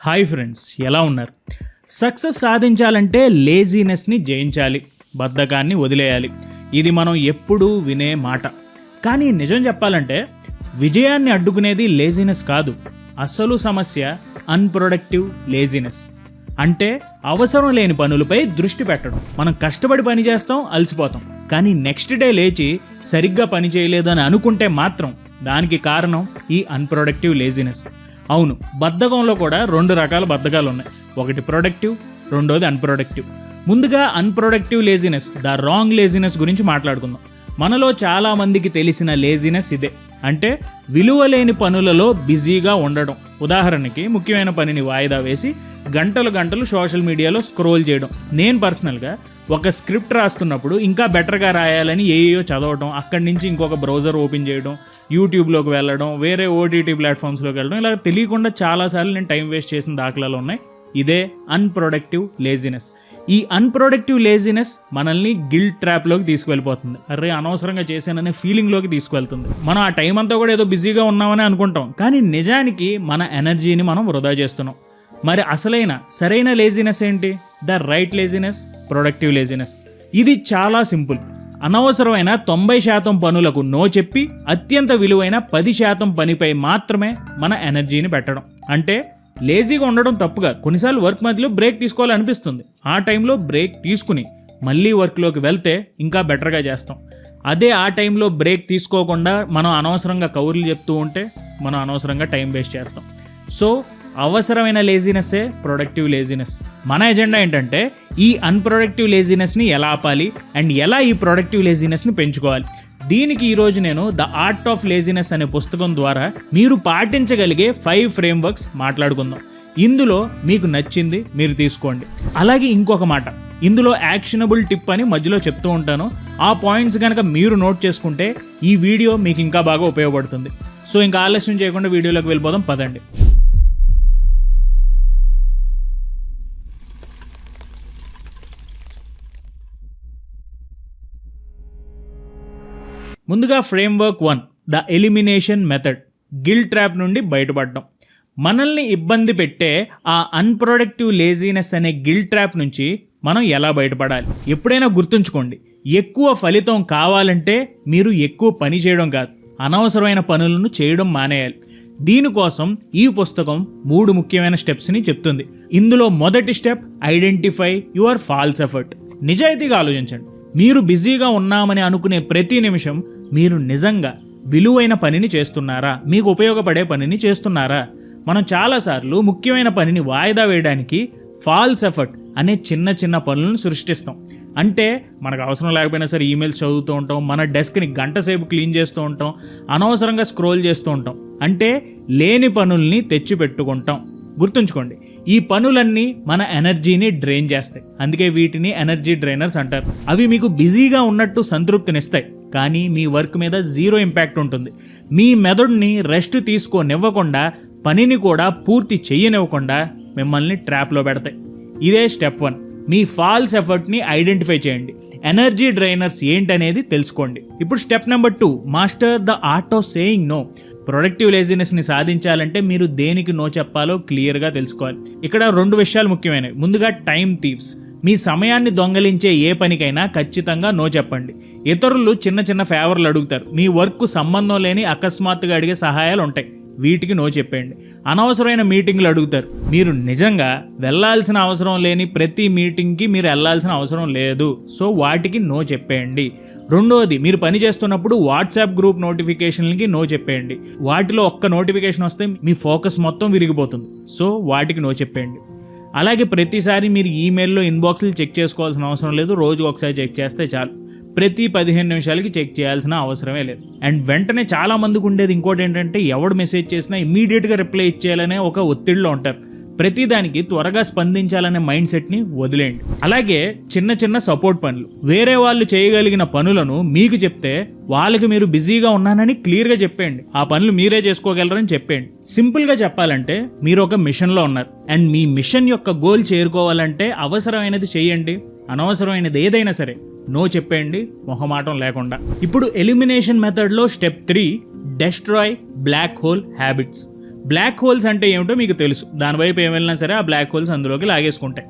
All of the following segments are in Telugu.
హాయ్ ఫ్రెండ్స్, ఎలా ఉన్నారు? సక్సెస్ సాధించాలంటే లేజీనెస్ని జయించాలి, బద్ధకాన్ని వదిలేయాలి. ఇది మనం ఎప్పుడూ వినే మాట. కానీ నిజం చెప్పాలంటే విజయాన్ని అడ్డుకునేది లేజీనెస్ కాదు. అసలు సమస్య అన్ప్రొడక్టివ్ లేజీనెస్. అంటే అవసరం లేని పనులపై దృష్టి పెట్టడం. మనం కష్టపడి పని చేస్తాం, అలసిపోతాం, కానీ నెక్స్ట్ డే లేచి సరిగ్గా పని చేయలేదు అని అనుకుంటే మాత్రం దానికి కారణం ఈ అన్ప్రొడక్టివ్ లేజీనెస్. అవును, బద్ధకంలో కూడా 2 రకాల బద్ధకాలు ఉన్నాయి. ఒకటి ప్రొడక్టివ్, రెండోది అన్ప్రొడక్టివ్. ముందుగా unproductive laziness, the wrong laziness గురించి మాట్లాడుకుందాం. మనలో చాలామందికి తెలిసిన లేజీనెస్ ఇదే. అంటే విలువలేని పనులలో బిజీగా ఉండడం. ఉదాహరణకి ముఖ్యమైన పనిని వాయిదా వేసి గంటలు సోషల్ మీడియాలో స్క్రోల్ చేయడం. నేను పర్సనల్గా ఒక స్క్రిప్ట్ రాస్తున్నప్పుడు ఇంకా బెటర్గా రాయాలని ఏయో చదవడం, అక్కడి నుంచి ఇంకొక బ్రౌజర్ ఓపెన్ చేయడం, యూట్యూబ్లోకి వెళ్ళడం, వేరే ఓటీటీ ప్లాట్ఫామ్స్లోకి వెళ్ళడం, ఇలా తెలియకుండా చాలాసార్లు నేను టైం వేస్ట్ చేసిన దాఖలాలు ఉన్నాయి. ఇదే అన్ప్రొడక్టివ్ లేజినెస్. ఈ అన్ప్రొడక్టివ్ లేజినెస్ మనల్ని గిల్ట్ ట్రాప్లోకి తీసుకువెళ్ళిపోతుంది. అరే అనవసరంగా చేశాననే ఫీలింగ్లోకి తీసుకువెళ్తుంది. మనం ఆ టైం అంతా కూడా ఏదో బిజీగా ఉన్నామని అనుకుంటాం, కానీ నిజానికి మన ఎనర్జీని మనం వృధా చేస్తున్నాం. మరి అసలైన సరైన లేజినెస్ ఏంటి? The right laziness, productive laziness. ఇది చాలా సింపుల్. అనవసరమైన 90% పనులకు నో చెప్పి అత్యంత విలువైన 10% పనిపై మాత్రమే మన ఎనర్జీని పెట్టడం. అంటే లేజీగా ఉండడం తప్పుగా. కొన్నిసార్లు వర్క్ మధ్యలో బ్రేక్ తీసుకోవాలనిపిస్తుంది. ఆ టైంలో బ్రేక్ తీసుకుని మళ్ళీ వర్క్లోకి వెళ్తే ఇంకా బెటర్గా చేస్తాం. అదే ఆ టైంలో బ్రేక్ తీసుకోకుండా మనం అనవసరంగా కౌర్లు చెప్తూ ఉంటే మనం అనవసరంగా టైం వేస్ట్ చేస్తాం. సో అవసరమైన లేజినెస్సే ప్రొడక్టివ్ లేజినెస్. మన ఎజెండా ఏంటంటే ఈ అన్ప్రొడక్టివ్ లేజినెస్ని ఎలా ఆపాలి అండ్ ఎలా ఈ ప్రొడక్టివ్ లేజినెస్ని పెంచుకోవాలి. దీనికి ఈరోజు నేను ద ఆర్ట్ ఆఫ్ లేజినెస్ అనే పుస్తకం ద్వారా మీరు పాటించగలిగే 5 ఫ్రేమ్వర్క్స్ మాట్లాడుకుందాం. ఇందులో మీకు నచ్చింది మీరు తీసుకోండి. అలాగే ఇంకొక మాట, ఇందులో యాక్షనబుల్ టిప్ అని మధ్యలో చెప్తూ ఉంటాను. ఆ పాయింట్స్ కనుక మీరు నోట్ చేసుకుంటే ఈ వీడియో మీకు ఇంకా బాగా ఉపయోగపడుతుంది. సో ఇంకా ఆలస్యం చేయకుండా వీడియోలోకి వెళ్ళిపోదాం, పదండి. ముందుగా framework 1, the elimination method. Guilt trap నుండి బయటపడడం. మనల్ని ఇబ్బంది పెట్టే ఆ అన్ప్రొడక్టివ్ లేజీనెస్ అనే గిల్ట్ ట్రాప్ నుంచి మనం ఎలా బయటపడాలి? ఎప్పుడైనా గుర్తుంచుకోండి, ఎక్కువ ఫలితం కావాలంటే మీరు ఎక్కువ పని చేయడం కాదు, అనవసరమైన పనులను చేయడం మానేయాలి. దీనికోసం ఈ పుస్తకం 3 ముఖ్యమైన స్టెప్స్ని చెప్తుంది. ఇందులో మొదటి step, identify your false effort. నిజాయితీగా ఆలోచించండి. మీరు బిజీగా ఉన్నామని అనుకునే ప్రతి నిమిషం మీరు నిజంగా విలువైన పనిని చేస్తున్నారా? మీకు ఉపయోగపడే పనిని చేస్తున్నారా? మనం చాలాసార్లు ముఖ్యమైన పనిని వాయిదా వేయడానికి ఫాల్స్ ఎఫర్ట్ అనే చిన్న పనులను సృష్టిస్తాం. అంటే మనకు అవసరం లేకపోయినా సరే ఈమెయిల్స్ చదువుతూ ఉంటాం, మన డెస్క్ని గంట సేపు క్లీన్ చేస్తూ ఉంటాం, అనవసరంగా స్క్రోల్ చేస్తూ ఉంటాం. అంటే లేని పనుల్ని తెచ్చిపెట్టుకుంటాం. గుర్తుంచుకోండి, ఈ పనులన్నీ మన ఎనర్జీని డ్రైన్ చేస్తాయి. అందుకే వీటిని ఎనర్జీ డ్రైనర్స్ అంటారు. అవి మీకు బిజీగా ఉన్నట్టు సంతృప్తినిస్తాయి, కానీ మీ వర్క్ మీద 0 ఇంపాక్ట్ ఉంటుంది. మీ మెదడుని రెస్ట్ తీసుకోనివ్వకుండా, పనిని కూడా పూర్తి చెయ్యనివ్వకుండా మిమ్మల్ని ట్రాప్లో పెడతాయి. ఇదే స్టెప్ 1. మీ ఫాల్స్ ఎఫర్ట్ని ఐడెంటిఫై చేయండి. ఎనర్జీ డ్రైనర్స్ ఏంటనేది తెలుసుకోండి. ఇప్పుడు step number 2, master the art of saying no. Productive లేజినెస్ని సాధించాలంటే మీరు దేనికి నో చెప్పాలో క్లియర్గా తెలుసుకోవాలి. ఇక్కడ 2 విషయాలు ముఖ్యమైనవి. ముందుగా టైం థీవ్స్. మీ సమయాన్ని దొంగలించే ఏ పనికైనా ఖచ్చితంగా నో చెప్పండి. ఇతరులు చిన్న ఫేవర్లు అడుగుతారు, మీ వర్క్ సంబంధం లేని అకస్మాత్తుగా అడిగే సహాయాలు ఉంటాయి, వీటికి నో చెప్పండి. అనవసరమైన మీటింగ్లు అడుగుతారు, మీరు నిజంగా వెళ్ళాల్సిన అవసరం లేని ప్రతి మీటింగ్కి మీరు వెళ్ళాల్సిన అవసరం లేదు, సో వాటికి నో చెప్పేయండి. రెండోది, మీరు పని చేస్తున్నప్పుడు వాట్సాప్ గ్రూప్ నోటిఫికేషన్లకి నో చెప్పేయండి. వాటిలో ఒక్క నోటిఫికేషన్ వస్తే మీ ఫోకస్ మొత్తం విరిగిపోతుంది, సో వాటికి నో చెప్పేయండి. అలాగే ప్రతిసారి మీరు ఈమెయిల్లో ఇన్బాక్స్లు చెక్ చేసుకోవాల్సిన అవసరం లేదు, రోజు ఒకసారి చెక్ చేస్తే చాలు. ప్రతి 15 నిమిషాలకి చెక్ చేయాల్సిన అవసరమే లేదు. అండ్ వెంటనే చాలా మందికి ఉండేది ఇంకోటి ఏంటంటే, ఎవడు మెసేజ్ చేసినా ఇమ్మీడియట్గా రిప్లై ఇచ్చేయాలనే ఒక ఒత్తిడిలో ఉంటారు. ప్రతిదానికి త్వరగా స్పందించాలనే మైండ్ సెట్ని వదిలేయండి. అలాగే చిన్న సపోర్ట్ పనులు, వేరే వాళ్ళు చేయగలిగిన పనులను మీకు చెప్తే వాళ్ళకి మీరు బిజీగా ఉన్నానని క్లియర్గా చెప్పేయండి. ఆ పనులు మీరే చేసుకోగలరని చెప్పేయండి. సింపుల్గా చెప్పాలంటే మీరు ఒక మిషన్లో ఉన్నారు అండ్ మీ మిషన్ యొక్క గోల్ చేరుకోవాలంటే అవసరమైనది చేయండి, అనవసరమైనది ఏదైనా సరే నో చెప్పేయండి, మొహమాటం లేకుండా. ఇప్పుడు ఎలిమినేషన్ మెథడ్లో step 3, destroy black hole habits. Black holes అంటే ఏమిటో మీకు తెలుసు, దానివైపు ఏం వెళ్ళినా సరే ఆ బ్లాక్ హోల్స్ అందులోకి లాగేసుకుంటాయి.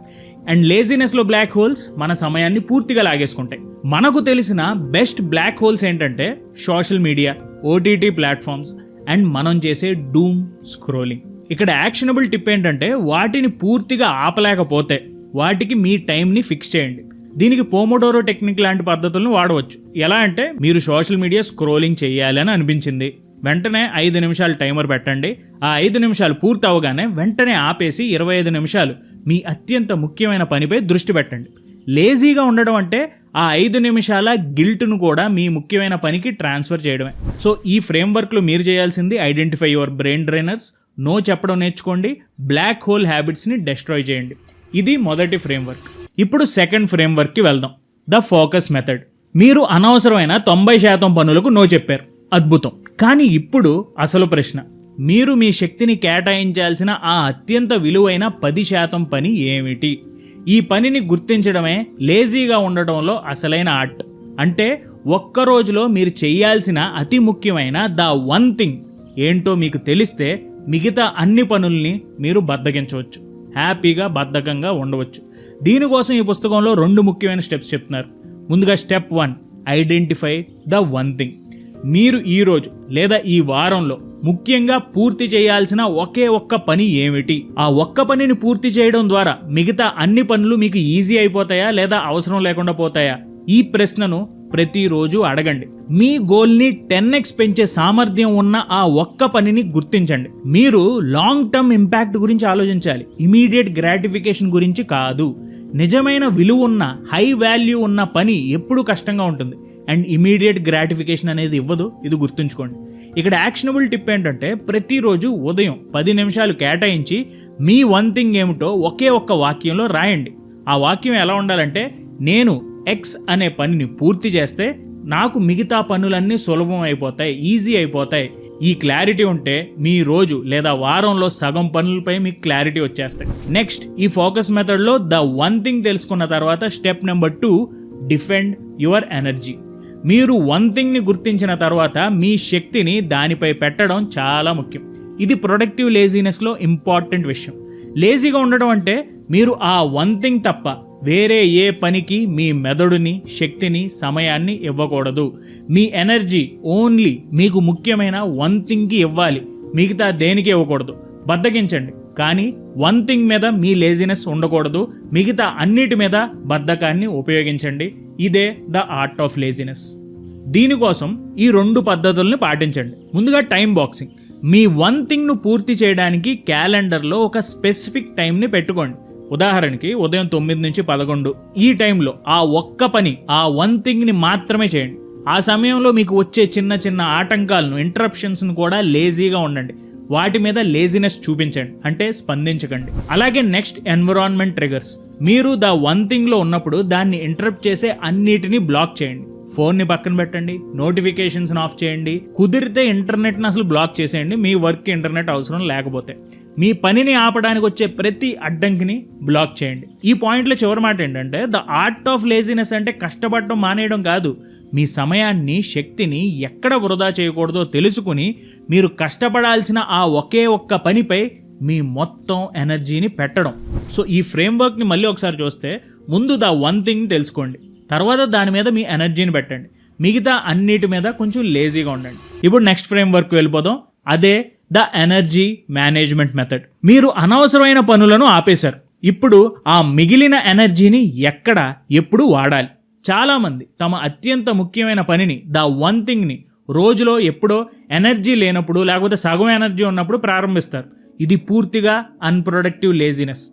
అండ్ లేజినెస్లో బ్లాక్ హోల్స్ మన సమయాన్ని పూర్తిగా లాగేసుకుంటాయి. మనకు తెలిసిన బెస్ట్ బ్లాక్ హోల్స్ ఏంటంటే social media, OTT platforms and మనం చేసే డూమ్ స్క్రోలింగ్. ఇక్కడ యాక్షనబుల్ టిప్ ఏంటంటే వాటిని పూర్తిగా ఆపలేకపోతే వాటికి మీ టైంని ఫిక్స్ చేయండి. దీనికి పోమోడోరో టెక్నిక్ లాంటి పద్ధతులను వాడవచ్చు. ఎలా అంటే మీరు సోషల్ మీడియా స్క్రోలింగ్ చేయాలి అని అనిపించింది, వెంటనే 5 నిమిషాలు టైమర్ పెట్టండి. ఆ 5 నిమిషాలు పూర్తి అవగానే వెంటనే ఆపేసి 25 నిమిషాలు మీ అత్యంత ముఖ్యమైన పనిపై దృష్టి పెట్టండి. లేజీగా ఉండడం అంటే ఆ 5 నిమిషాల గిల్ట్ను కూడా మీ ముఖ్యమైన పనికి ట్రాన్స్ఫర్ చేయడమే. సో ఈ ఫ్రేమ్వర్క్లో మీరు చేయాల్సింది ఐడెంటిఫై యువర్ బ్రెయిన్ డ్రైనర్స్, నో చెప్పడం నేర్చుకోండి, బ్లాక్ హోల్ హ్యాబిట్స్ని డెస్ట్రాయ్ చేయండి. ఇది మొదటి ఫ్రేమ్వర్క్. ఇప్పుడు సెకండ్ ఫ్రేమ్వర్క్కి వెళ్దాం, ద ఫోకస్ మెథడ్. మీరు అనవసరమైన 90% పనులకు నో చెప్పారు, అద్భుతం. కానీ ఇప్పుడు అసలు ప్రశ్న, మీరు మీ శక్తిని కేటాయించాల్సిన ఆ అత్యంత విలువైన 10% పని ఏమిటి? ఈ పనిని గుర్తించడమే లేజీగా ఉండటంలో అసలైన ఆర్ట్. అంటే ఒక్క రోజులో మీరు చేయాల్సిన అతి ముఖ్యమైన ద వన్ థింగ్ ఏంటో మీకు తెలిస్తే మిగతా అన్ని పనుల్ని మీరు బద్దకించవచ్చు, హ్యాపీగా బద్ధకంగా ఉండవచ్చు. దీనికోసం ఈ పుస్తకంలో 2 ముఖ్యమైన స్టెప్స్ చెప్తున్నారు. ముందుగా step 1, identify the one thing. మీరు ఈరోజు లేదా ఈ వారంలో ముఖ్యంగా పూర్తి చేయాల్సిన ఒకే ఒక్క పని ఏమిటి? ఆ ఒక్క పనిని పూర్తి చేయడం ద్వారా మిగతా అన్ని పనులు మీకు ఈజీ అయిపోతాయా లేదా అవసరం లేకుండా పోతాయా? ఈ ప్రశ్నను ప్రతిరోజు అడగండి. మీ గోల్ని 10x పెంచే సామర్థ్యం ఉన్న ఆ ఒక్క పనిని గుర్తించండి. మీరు లాంగ్ టర్మ్ ఇంపాక్ట్ గురించి ఆలోచించాలి, ఇమీడియట్ గ్రాటిఫికేషన్ గురించి కాదు. నిజమైన విలువ ఉన్న, హై వాల్యూ ఉన్న పని ఎప్పుడు కష్టంగా ఉంటుంది అండ్ ఇమీడియట్ గ్రాటిఫికేషన్ అనేది ఇవ్వదు, ఇది గుర్తుంచుకోండి. ఇక్కడ యాక్షనబుల్ టిప్ ఏంటంటే ప్రతిరోజు ఉదయం 10 నిమిషాలు కేటాయించి మీ వన్ థింగ్ ఏమిటో ఒకే ఒక్క వాక్యంలో రాయండి. ఆ వాక్యం ఎలా ఉండాలంటే, నేను ఎక్స్ అనే పనిని పూర్తి చేస్తే నాకు మిగతా పనులన్నీ సులభం అయిపోతాయి, ఈజీ అయిపోతాయి. ఈ క్లారిటీ ఉంటే మీ రోజు లేదా వారంలో సగం పనులపై మీకు క్లారిటీ వచ్చేస్తాయి. నెక్స్ట్, ఈ ఫోకస్ మెథడ్లో ద వన్ థింగ్ తెలుసుకున్న తర్వాత step number 2, defend your energy. మీరు వన్ థింగ్ని గుర్తించిన తర్వాత మీ శక్తిని దానిపై పెట్టడం చాలా ముఖ్యం. ఇది ప్రొడక్టివ్ లేజీనెస్లో ఇంపార్టెంట్ విషయం. లేజీగా ఉండడం అంటే మీరు ఆ వన్ థింగ్ తప్ప వేరే ఏ పనికి మీ మెదడుని, శక్తిని, సమయాన్ని ఇవ్వకూడదు. మీ ఎనర్జీ ఓన్లీ మీకు ముఖ్యమైన వన్ థింగ్కి ఇవ్వాలి, మిగతా దేనికి ఇవ్వకూడదు. బద్ధకించండి కానీ వన్ థింగ్ మీద మీ లేజినెస్ ఉండకూడదు. మిగతా అన్నిటి మీద బద్ధకాన్ని ఉపయోగించండి. ఇదే ద ఆర్ట్ ఆఫ్ లేజినెస్. దీనికోసం ఈ 2 పద్ధతుల్ని పాటించండి. ముందుగా టైం బాక్సింగ్. మీ వన్ థింగ్ను పూర్తి చేయడానికి క్యాలెండర్లో ఒక స్పెసిఫిక్ టైంని పెట్టుకోండి. ఉదాహరణకి ఉదయం 9 నుంచి 11 ఈ టైంలో ఆ ఒక్క పని, ఆ వన్ థింగ్ని మాత్రమే చేయండి. ఆ సమయంలో మీకు వచ్చే చిన్న చిన్న ఆటంకాలను, ఇంటరప్షన్స్ను కూడా లేజీగా ఉండండి. వాటి మీద లేజినెస్ చూపించండి, అంటే స్పందించకండి. అలాగే నెక్స్ట్, ఎన్విరాన్మెంట్ ట్రిగర్స్. మీరు ద వన్ థింగ్లో ఉన్నప్పుడు దాన్ని ఇంటరప్ట్ చేసే అన్నిటినీ బ్లాక్ చేయండి. ఫోన్ని పక్కన పెట్టండి, నోటిఫికేషన్స్ని ఆఫ్ చేయండి, కుదిరితే ఇంటర్నెట్ని అసలు బ్లాక్ చేసేయండి. మీ వర్క్ ఇంటర్నెట్ అవసరం లేకపోతే మీ పనిని ఆపడానికి వచ్చే ప్రతి అడ్డంకిని బ్లాక్ చేయండి. ఈ పాయింట్లో చివరి మాట ఏంటంటే, ద ఆర్ట్ ఆఫ్ లేజినెస్ అంటే కష్టపడడం మానేయడం కాదు. మీ సమయాన్ని, శక్తిని ఎక్కడ వృధా చేయకూడదో తెలుసుకుని మీరు కష్టపడాల్సిన ఆ ఒకే ఒక్క పనిపై మీ మొత్తం ఎనర్జీని పెట్టడం. సో ఈ ఫ్రేమ్వర్క్ని మళ్ళీ ఒకసారి చూస్తే, ముందు ద వన్ థింగ్ తెలుసుకోండి, తర్వాత దాని మీద మీ ఎనర్జీని పెట్టండి, మిగతా అన్నిటి మీద కొంచెం లేజీగా ఉండండి. ఇప్పుడు నెక్స్ట్ ఫ్రేమ్వర్క్ వెళ్ళిపోదాం, అదే ద ఎనర్జీ మేనేజ్మెంట్ మెథడ్. మీరు అనవసరమైన పనులను ఆపేశారు, ఇప్పుడు ఆ మిగిలిన ఎనర్జీని ఎక్కడ, ఎప్పుడు వాడాలి? చాలామంది తమ అత్యంత ముఖ్యమైన పనిని, ద వన్ థింగ్ని రోజులో ఎప్పుడో ఎనర్జీ లేనప్పుడు లేకపోతే సగం ఎనర్జీ ఉన్నప్పుడు ప్రారంభిస్తారు. ఇది పూర్తిగా అన్ప్రొడక్టివ్ లేజినెస్.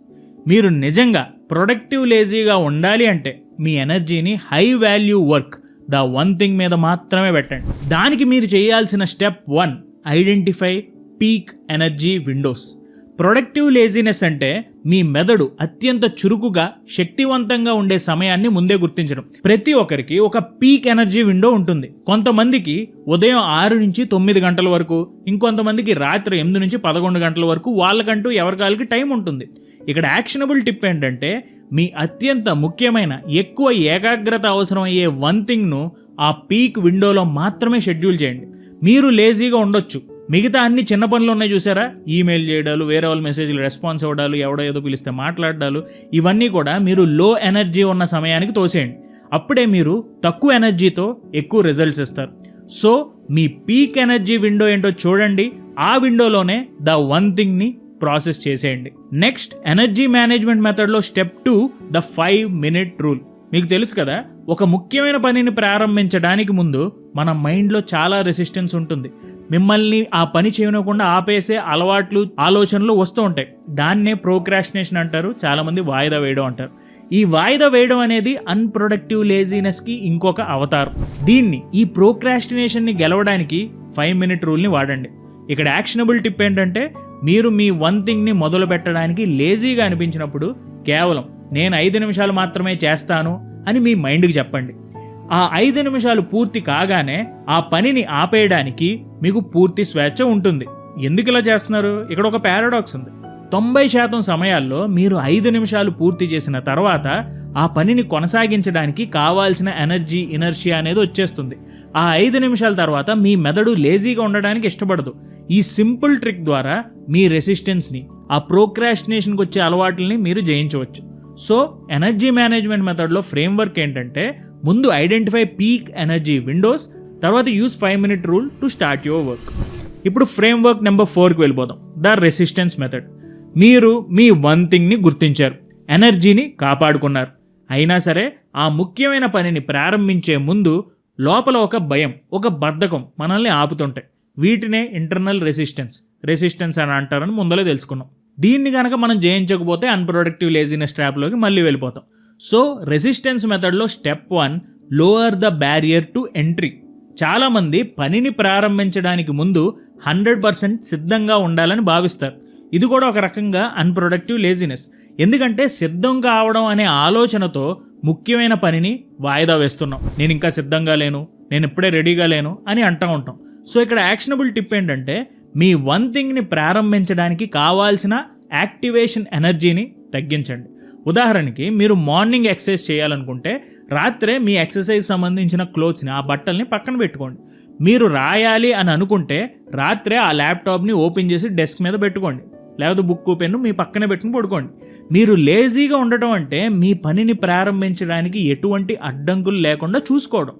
మీరు నిజంగా ప్రొడక్టివ్ లేజీగా ఉండాలి అంటే మీ ఎనర్జీని high value work, the one thing మీద మాత్రమే పెట్టండి. దానికి మీరు చేయాల్సిన step 1, identify peak energy Windows. Productive laziness అంటే మీ మెదడు అత్యంత చురుకుగా, శక్తివంతంగా ఉండే సమయాన్ని ముందే గుర్తించడం. ప్రతి ఒక్కరికి ఒక పీక్ ఎనర్జీ విండో ఉంటుంది. కొంతమందికి ఉదయం 6 నుంచి 9 గంటల వరకు, ఇంకొంతమందికి రాత్రి 8 నుంచి 11 గంటల వరకు వాళ్ళకంటూ ఎవరికాలకి టైం ఉంటుంది. ఇక్కడ యాక్షనబుల్ టిప్ ఏంటంటే, మీ అత్యంత ముఖ్యమైన, ఎక్కువ ఏకాగ్రత అవసరమయ్యే వన్ థింగ్ను ఆ పీక్ విండోలో మాత్రమే షెడ్యూల్ చేయండి. మీరు లేజీగా ఉండొచ్చు మిగతా అన్ని చిన్న పనులు ఉన్నాయి చూసారా, ఈమెయిల్ చేయడాలు, వేరే వాళ్ళ మెసేజ్లు రెస్పాన్స్ ఇవ్వడాలు, ఎవడో ఏదో పిలిస్తే మాట్లాడాలు, ఇవన్నీ కూడా మీరు లో ఎనర్జీ ఉన్న సమయానికి తోసేయండి. అప్పుడే మీరు తక్కువ ఎనర్జీతో ఎక్కువ రిజల్ట్స్ ఇస్తారు. సో మీ పీక్ ఎనర్జీ విండో ఏంటో చూడండి, ఆ విండోలోనే ద వన్ థింగ్ని ప్రాసెస్ చేసేయండి. నెక్స్ట్, ఎనర్జీ మేనేజ్మెంట్ మెథడ్లో స్టెప్ 2 ద 5-minute రూల్. మీకు తెలుసు కదా, ఒక ముఖ్యమైన పనిని ప్రారంభించడానికి ముందు మన మైండ్లో చాలా రెసిస్టెన్స్ ఉంటుంది. మిమ్మల్ని ఆ పని చేయకుండా ఆపేసే అలవాట్లు, ఆలోచనలు వస్తూ ఉంటాయి. దాన్నే ప్రోక్రాస్టినేషన్ అంటారు, చాలామంది వాయిదా వేయడం అంటారు. ఈ వాయిదా వేయడం అనేది అన్ప్రొడక్టివ్ లేజినెస్కి ఇంకొక అవతారం. ఈ ప్రోక్రాస్టినేషన్ని గెలవడానికి 5-minute రూల్ని వాడండి. ఇక్కడ యాక్షనబుల్ టిప్ ఏంటంటే, మీరు మీ వన్ థింగ్ని మొదలు పెట్టడానికి లేజీగా అనిపించినప్పుడు కేవలం నేను 5 నిమిషాలు మాత్రమే చేస్తాను అని మీ మైండ్కి చెప్పండి. ఆ 5 నిమిషాలు పూర్తి కాగానే ఆ పనిని ఆపేయడానికి మీకు పూర్తి స్వేచ్ఛ ఉంటుంది. ఎందుకు ఇలా చేస్తున్నారు? ఇక్కడ ఒక పారాడాక్స్ ఉంది. 90% సమయాల్లో మీరు 5 నిమిషాలు పూర్తి చేసిన తర్వాత ఆ పనిని కొనసాగించడానికి కావాల్సిన ఎనర్జీ, ఇనర్షియా అనేది వచ్చేస్తుంది. ఆ 5 నిమిషాల తర్వాత మీ మెదడు లేజీగా ఉండడానికి ఇష్టపడదు. ఈ సింపుల్ ట్రిక్ ద్వారా మీ రెసిస్టెన్స్ని, ఆ ప్రోక్రాస్టినేషన్కి వచ్చే అలవాట్లని మీరు జయించవచ్చు. సో ఎనర్జీ మేనేజ్మెంట్ మెథడ్లో ఫ్రేమ్వర్క్ ఏంటంటే, ముందు ఐడెంటిఫై పీక్ ఎనర్జీ విండోస్, తర్వాత use 5-minute rule to start your work. ఇప్పుడు ఫ్రేమ్వర్క్ నెంబర్ 4కి వెళ్ళిపోదాం, ద రెసిస్టెన్స్ మెథడ్. మీరు మీ వన్ థింగ్ని గుర్తించారు, ఎనర్జీని కాపాడుకున్నారు. అయినా సరే ఆ ముఖ్యమైన పనిని ప్రారంభించే ముందు లోపల ఒక భయం, ఒక బద్ధకం మనల్ని ఆపుతుంటాయి. వీటినే ఇంటర్నల్ రెసిస్టెన్స్ అని అంటారని ముందలే తెలుసుకున్నాం. దీన్ని కనుక మనం జయించకపోతే అన్ప్రొడక్టివ్ లేజినెస్ ట్రాప్లోకి మళ్ళీ వెళ్ళిపోతాం. సో రెసిస్టెన్స్ మెథడ్లో step 1, lower the barrier to entry. చాలామంది పనిని ప్రారంభించడానికి ముందు 100% సిద్ధంగా ఉండాలని భావిస్తారు. ఇది కూడా ఒక రకంగా అన్ప్రొడక్టివ్ లేజినెస్. ఎందుకంటే సిద్ధం కావడం అనే ఆలోచనతో ముఖ్యమైన పనిని వాయిదా వేస్తున్నాం. నేను ఇంకా సిద్ధంగా లేను, నేను ఇప్పుడే రెడీగా లేను అని అంటూ ఉంటాం. సో ఇక్కడ యాక్షనబుల్ టిప్ ఏంటంటే, మీ వన్ థింగ్ని ప్రారంభించడానికి కావాల్సిన యాక్టివేషన్ ఎనర్జీని తగ్గించండి. ఉదాహరణకి, మీరు మార్నింగ్ ఎక్సర్సైజ్ చేయాలనుకుంటే రాత్రే మీ ఎక్సర్సైజ్ సంబంధించిన క్లోత్స్ని, ఆ బట్టల్ని పక్కన పెట్టుకోండి. మీరు రాయాలి అని అనుకుంటే రాత్రే ఆ ల్యాప్టాప్ని ఓపెన్ చేసి డెస్క్ మీద పెట్టుకోండి, లేకపోతే బుక్ పెన్ను మీ పక్కనే పెట్టుకుని పడుకోండి. మీరు లేజీగా ఉండటం అంటే మీ పనిని ప్రారంభించడానికి ఎటువంటి అడ్డంకులు లేకుండా చూసుకోవడం.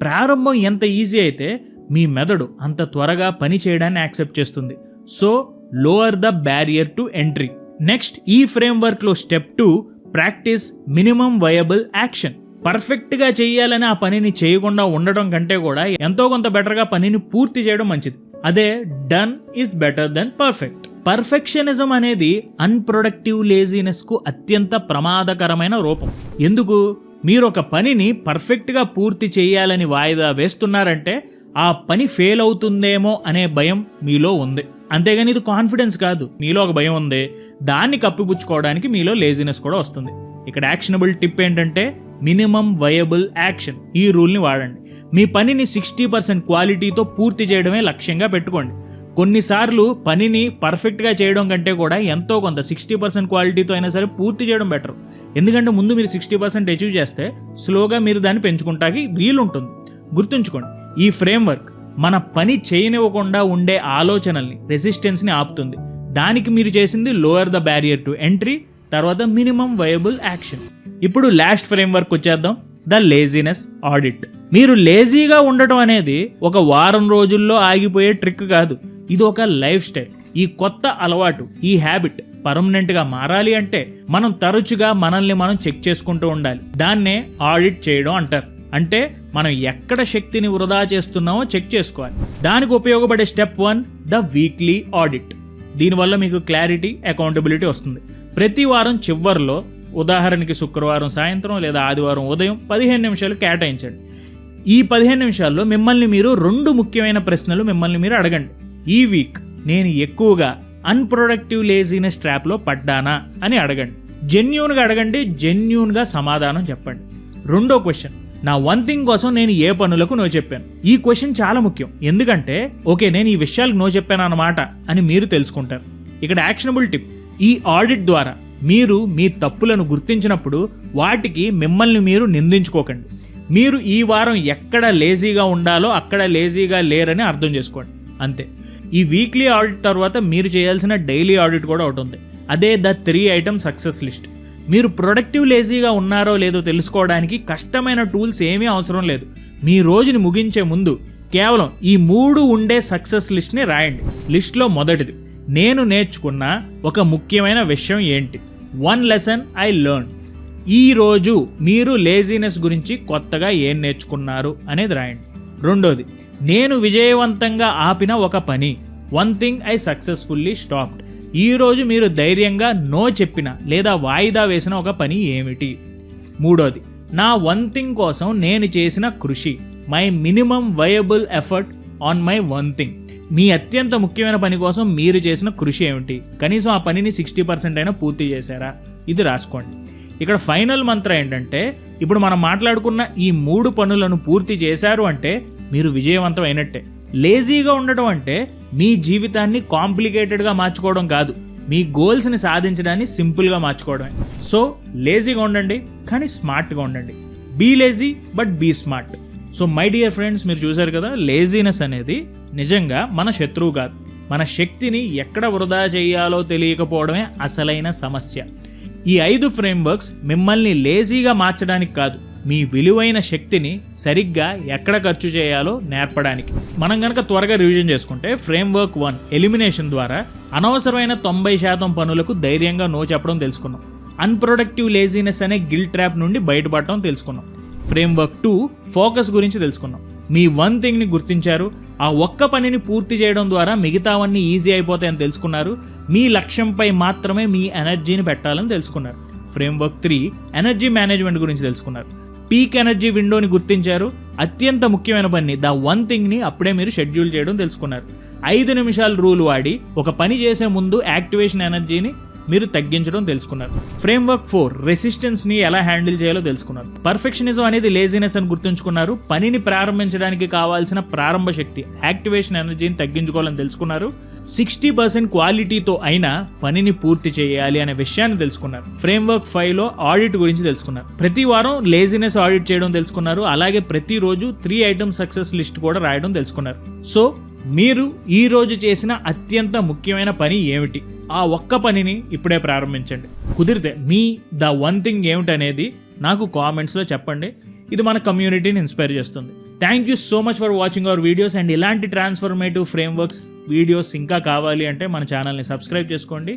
ప్రారంభం ఎంత ఈజీ అయితే మీ మెదడు అంత త్వరగా పని చేయడాన్ని యాక్సెప్ట్ చేస్తుంది. So lower the barrier to entry. Next, ఈ ఫ్రేమ్వర్క్లో step 2, practice minimum viable action. పర్ఫెక్ట్గా చేయాలని ఆ పనిని చేయకుండా ఉండడం కంటే కూడా ఎంతో కొంత బెటర్గా పనిని పూర్తి చేయడం మంచిది. అదే done is better than perfect. Perfectionism అనేది అన్ప్రొడక్టివ్ లేజినెస్కు అత్యంత ప్రమాదకరమైన రూపం. ఎందుకు? మీరు ఒక పనిని పర్ఫెక్ట్గా పూర్తి చేయాలని వాయిదా వేస్తున్నారంటే ఆ పని ఫెయిల్ అవుతుందేమో అనే భయం మీలో ఉంది. అంతేగాని ఇది కాన్ఫిడెన్స్ కాదు. మీలో ఒక భయం ఉంది, దాన్ని కప్పిపుచ్చుకోవడానికి మీలో లేజినెస్ కూడా వస్తుంది. ఇక్కడ యాక్షనబుల్ టిప్ ఏంటంటే, మినిమం వయబుల్ యాక్షన్. ఈ రూల్ని వాడండి. మీ పనిని 60% క్వాలిటీతో పూర్తి చేయడమే లక్ష్యంగా పెట్టుకోండి. కొన్నిసార్లు పనిని పర్ఫెక్ట్గా చేయడం కంటే కూడా ఎంతో కొంత 60% క్వాలిటీతో అయినా సరే పూర్తి చేయడం బెటర్. ఎందుకంటే ముందు మీరు 60% అచీవ్ చేస్తే స్లోగా మీరు దాన్ని పెంచుకుంటాకి వీలుంటుంది. గుర్తుంచుకోండి, ఈ ఫ్రేమ్వర్క్ మన పని చేయనివ్వకుండా ఉండే ఆలోచనల్ని, రెసిస్టెన్స్ని ఆపుతుంది. దానికి మీరు చేసింది lower the barrier to entry, తర్వాత మినిమం వయబుల్ యాక్షన్. ఇప్పుడు లాస్ట్ ఫ్రేమ్వర్క్ వచ్చేద్దాం, ద లేజినెస్ ఆడిట్. మీరు లేజీగా ఉండటం అనేది ఒక వారం రోజుల్లో ఆగిపోయే ట్రిక్ కాదు, ఇది ఒక లైఫ్ స్టైల్. ఈ కొత్త అలవాటు, ఈ హ్యాబిట్ పర్మనెంట్గా మారాలి అంటే మనం తరచుగా మనల్ని మనం చెక్ చేసుకుంటూ ఉండాలి. దాన్నే ఆడిట్ చేయడం అంటారు. అంటే మనం ఎక్కడ శక్తిని వృధా చేస్తున్నామో చెక్ చేసుకోవాలి. దానికి ఉపయోగపడే స్టెప్ 1, ద వీక్లీ ఆడిట్. దీనివల్ల మీకు క్లారిటీ, అకౌంటబిలిటీ వస్తుంది. ప్రతి వారం చివరిలో, ఉదాహరణకి శుక్రవారం సాయంత్రం లేదా ఆదివారం ఉదయం 15 నిమిషాలు కేటాయించండి. ఈ 15 నిమిషాల్లో మిమ్మల్ని మీరు 2 ముఖ్యమైన ప్రశ్నలు మిమ్మల్ని మీరు అడగండి. ఈ వీక్ నేను ఎక్కువగా అన్ప్రొడక్టివ్ లేజినెస్ ట్రాప్లో పడ్డానా అని అడగండి. జెన్యూన్గా అడగండి, జెన్యూన్గా సమాధానం చెప్పండి. రెండో క్వశ్చన్, నా వన్ థింగ్ కోసం నేను ఏ పనులకు నో చెప్పాను? ఈ క్వశ్చన్ చాలా ముఖ్యం. ఎందుకంటే ఓకే, నేను ఈ విషయాలకు నో చెప్పాను అన్నమాట అని మీరు తెలుసుకుంటారు. ఇక్కడ యాక్షనబుల్ టిప్, ఈ ఆడిట్ ద్వారా మీరు మీ తప్పులను గుర్తించినప్పుడు వాటికి మిమ్మల్ని మీరు నిందించుకోకండి. మీరు ఈ వారం ఎక్కడ లేజీగా ఉండాలో అక్కడ లేజీగా లేరని అర్థం చేసుకోండి. అంతే. ఈ వీక్లీ ఆడిట్ తర్వాత మీరు చేయాల్సిన డైలీ ఆడిట్ కూడా ఒకటి ఉంది. అదే ద 3 ఐటమ్ సక్సెస్ లిస్ట్. మీరు ప్రొడక్టివ్ లేజీగా ఉన్నారో లేదో తెలుసుకోవడానికి కష్టమైన టూల్స్ ఏమీ అవసరం లేదు. మీ రోజుని ముగించే ముందు కేవలం ఈ 3 ఉండే సక్సెస్ లిస్ట్ని రాయండి. లిస్ట్లో మొదటిది, నేను నేర్చుకున్న ఒక ముఖ్యమైన విషయం ఏంటి? 1 లెసన్ ఐ లెర్న్. ఈరోజు మీరు లేజీనెస్ గురించి కొత్తగా ఏం నేర్చుకున్నారు అనేది రాయండి. రెండోది, నేను విజయవంతంగా ఆపిన ఒక పని. 1 థింగ్ ఐ సక్సెస్ఫుల్లీ స్టాప్డ్. ఈరోజు మీరు ధైర్యంగా నో చెప్పిన లేదా వాయిదా వేసిన ఒక పని ఏమిటి? మూడోది, నా 1 థింగ్ కోసం నేను చేసిన కృషి. My minimum viable effort on my 1 thing. మీ అత్యంత ముఖ్యమైన పని కోసం మీరు చేసిన కృషి ఏమిటి? కనీసం ఆ పనిని 60% అయినా పూర్తి చేశారా? ఇది రాసుకోండి. ఇక్కడ ఫైనల్ మంత్రం ఏంటంటే, ఇప్పుడు మనం మాట్లాడుకున్న ఈ 3 పనులను పూర్తి చేశారు అంటే మీరు విజయవంతం అయినట్టే. లేజీగా ఉండడం అంటే మీ జీవితాన్ని కాంప్లికేటెడ్గా మార్చుకోవడం కాదు, మీ గోల్స్ని సాధించడాన్ని సింపుల్గా మార్చుకోవడమే. సో లేజీగా ఉండండి, కానీ స్మార్ట్గా ఉండండి. Be lazy but be smart. So my dear friends, మీరు చూసారు కదా, లేజీనెస్ అనేది నిజంగా మన శత్రువు కాదు. మన శక్తిని ఎక్కడ వృధా చేయాలో తెలియకపోవడమే అసలైన సమస్య. ఈ 5 ఫ్రేమ్వర్క్స్ మిమ్మల్ని లేజీగా మార్చడానికి కాదు, మీ విలువైన శక్తిని సరిగ్గా ఎక్కడ ఖర్చు చేయాలో నేర్పడానికి. మనం కనుక త్వరగా రివిజన్ చేసుకుంటే, ఫ్రేమ్వర్క్ 1 ఎలిమినేషన్ ద్వారా అనవసరమైన 90% పనులకు ధైర్యంగా నో చెప్పడం తెలుసుకున్నాం. అన్ప్రొడక్టివ్ లేజీనెస్ అనే గిల్ట్ ట్రాప్ నుండి బయటపడటం తెలుసుకున్నాం. ఫ్రేమ్వర్క్ 2 ఫోకస్ గురించి తెలుసుకున్నాం. మీ 1 థింగ్ని గుర్తించారు, ఆ ఒక్క పనిని పూర్తి చేయడం ద్వారా మిగతావన్నీ ఈజీ అయిపోతాయని తెలుసుకున్నారు. మీ లక్ష్యంపై మాత్రమే మీ ఎనర్జీని పెట్టాలని తెలుసుకున్నారు. ఫ్రేమ్వర్క్ 3 ఎనర్జీ మేనేజ్మెంట్ గురించి తెలుసుకున్నారు. పీక్ ఎనర్జీ విండోని గుర్తించారు. అత్యంత ముఖ్యమైన పని ద 1 థింగ్ని అప్పుడే మీరు షెడ్యూల్ చేయడం తెలుసుకున్నారు. 5 నిమిషాల రూల్ వాడి ఒక పని చేసే ముందు యాక్టివేషన్ ఎనర్జీని మీరు తగ్గించడం తెలుసుకున్నారు. ఫ్రేమ్వర్క్ 4 రెసిస్టెన్స్ని ఎలా హ్యాండిల్ చేయాలో తెలుసుకున్నారు. పర్ఫెక్షనిజం అనేది లేజీనెస్ అని గుర్తుంచుకున్నారు. పనిని ప్రారంభించడానికి కావాల్సిన ప్రారంభ శక్తి యాక్టివేషన్ ఎనర్జీని తగ్గించుకోవాలని తెలుసుకున్నారు. 60% క్వాలిటీతో అయినా పనిని పూర్తి చేయాలి అనే విషయాన్ని తెలుసుకున్నారు. ఫ్రేమ్వర్క్ 5లో ఆడిట్ గురించి తెలుసుకున్నారు. ప్రతి వారం లేజీనెస్ ఆడిట్ చేయడం తెలుసుకున్నారు. అలాగే ప్రతిరోజు 3 ఐటమ్ సక్సెస్ లిస్ట్ కూడా రాయడం తెలుసుకున్నారు. సో మీరు ఈ రోజు చేసిన అత్యంత ముఖ్యమైన పని ఏమిటి? ఆ ఒక్క పనిని ఇప్పుడే ప్రారంభించండి. కుదిరితే మీ ద 1 థింగ్ ఏమిటనేది నాకు కామెంట్స్లో చెప్పండి. ఇది మన కమ్యూనిటీని ఇన్స్పైర్ చేస్తుంది. Thank you so much for watching our videos. And ఇలాంటి ట్రాన్స్ఫర్మేటివ్ ఫ్రేమ్వర్క్స్ వీడియోస్ ఇంకా కావాలి అంటే మన ఛానల్ని సబ్స్క్రైబ్ చేసుకోండి.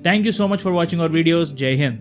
Thank you so much for watching our videos. జై హింద్.